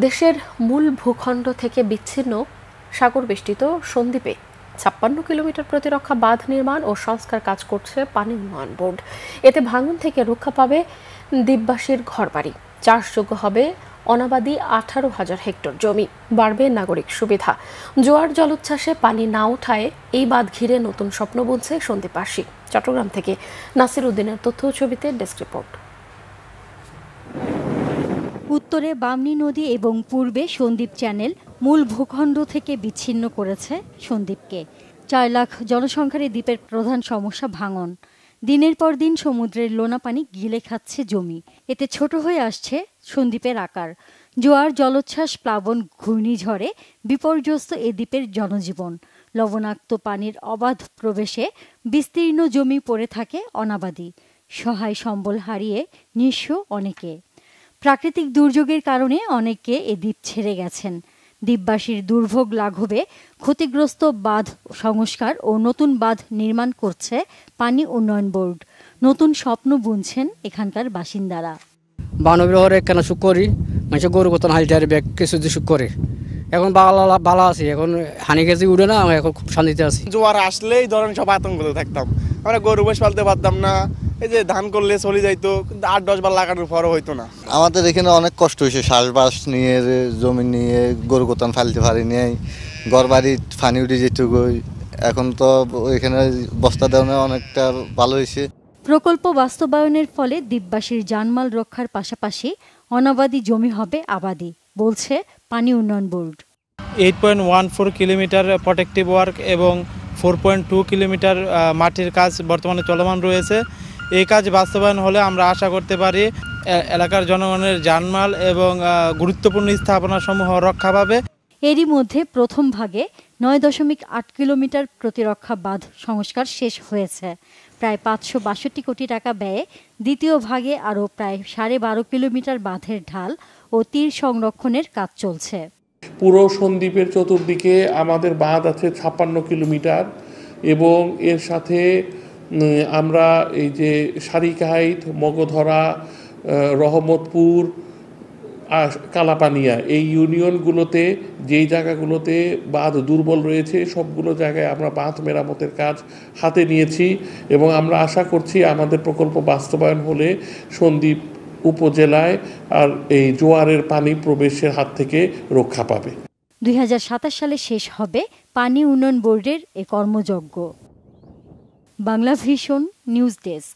দেশের মূল ভূখণ্ড থেকে বিচ্ছিন্ন সাগর বেষ্টিত সন্দ্বীপে ৫৬ কিলোমিটার প্রতিরক্ষা বাঁধ নির্মাণ ও সংস্কার কাজ করছে পানি উন্নয়ন বোর্ড। এতে ভাঙন থেকে রক্ষা পাবে দ্বীপবাসীর ঘরবাড়ি, চাষযোগ্য হবে অনাবাদি ১৮,০০০ হেক্টর জমি, বাড়বে নাগরিক সুবিধা। জোয়ার জলোচ্ছ্বাসে পানি না ওঠায় এই বাঁধ ঘিরে নতুন স্বপ্ন বুনছে সন্দ্বীপবাসী। চট্টগ্রাম থেকে নাসির উদ্দিনের তথ্য ছবিতে ডেস্ক রিপোর্ট। উত্তরে বামনী নদী এবং পূর্বে সন্দ্বীপ চ্যানেল মূল ভূখণ্ড থেকে বিচ্ছিন্ন করেছে সন্দ্বীপকে। ৪ লাখ জনসংখ্যার এই দ্বীপের প্রধান সমস্যা ভাঙন। দিনের পর দিন সমুদ্রের লোনা পানি গিলে খাচ্ছে জমি, এতে ছোট হয়ে আসছে সন্দ্বীপের আকার। জোয়ার জলোচ্ছ্বাস, প্লাবন, ঘূর্ণিঝড়ে বিপর্যস্ত এ দ্বীপের জনজীবন। লবণাক্ত পানির অবাধ প্রবেশে বিস্তীর্ণ জমি পড়ে থাকে অনাবাদি। সহায় সম্বল হারিয়ে নিঃস্ব অনেকে। প্রাকৃতিক দুর্যোগের কারণে অনেকে এ দ্বীপ ছেড়ে গেছেন। দ্বীপবাসীর দুর্ভোগ লাঘবে ক্ষতিগ্রস্ত বাঁধ সংস্কার ও নতুন বাঁধ নির্মাণ করছে পানি উন্নয়ন বোর্ড। নতুন স্বপ্ন বুনছেন এখানকার বাসিন্দারা। বানবিহরে কেন সুখ করি, মানুষের গরু কতন হালটার ব্যাগ কিছু সুখ করে। এখন বালা আছি, এখন হানি কেজি উঠে না, এখন খুব শান্তিতে আছি। জোয়ার আসলেই ধরেন সব আতঙ্কতে থাকতাম, আমরা গরু বসে পালতে পারতাম না। এই যে ধান করলে চলে যাইতো, কিন্তু ৮-১০ বার লাগানোর পরও হইতো না। আমাদের এখানে অনেক কষ্ট হয়েছে, চাষবাস নিয়ে, জমি নিয়ে, গরু কোতান ফালতে পারি নাই, ঘর বাড়ি ফানি উঠে যেটুকু। এখন তো এখানে বস্তা দেওয়া অনেকটা ভালো হয়েছে। প্রকল্প বাস্তবায়নের ফলে দ্বীপবাসীর জানমাল রক্ষার পাশাপাশি অনাবাদি জমি হবে আবাদি, বলছে পানি উন্নয়ন বোর্ড। 8.14 কিলোমিটার প্রোটেক্টিভ ওয়ার্ক এবং 4.2 কিলোমিটার মাটির কাজ বর্তমানে চলমান রয়েছে। এই কাজ বাস্তবায়ন হলে আমরা আশা করতে পারি এলাকার জনগণের জানমাল এবং গুরুত্বপূর্ণ স্থাপনাসমূহ রক্ষা পাবে। এরই মধ্যে প্রথম ভাগে ৯.৮ কিলোমিটার প্রতিরক্ষা বাঁধ সংস্কার শেষ হয়েছে। প্রায় ৫৬২ কোটি টাকা ব্যয়ে দ্বিতীয় ভাগে আরও প্রায় ১২.৫ কিলোমিটার বাঁধের ঢাল ও তীর সংরক্ষণের কাজ চলছে। পুরো সন্দ্বীপের চতুর্দিকে আমাদের বাঁধ আছে ৫৬ কিলোমিটার, এবং এর সাথে আমরা এই যে সারিকাইত, মগধরা, রহমতপুর, কালাপানিয়া এই ইউনিয়নগুলোতে যেই জায়গাগুলোতে বাঁধ দুর্বল রয়েছে সবগুলো জায়গায় আমরা বাঁধ মেরামতের কাজ হাতে নিয়েছি, এবং আমরা আশা করছি আমাদের প্রকল্প বাস্তবায়ন হলে সন্দ্বীপ উপজেলায় আর এই জোয়ারের পানি প্রবেশের হাত থেকে রক্ষা পাবে। ২০২৭ সালে শেষ হবে পানি উন্নয়ন বোর্ডের এ কর্মযজ্ঞ। Bangla Vision news desk.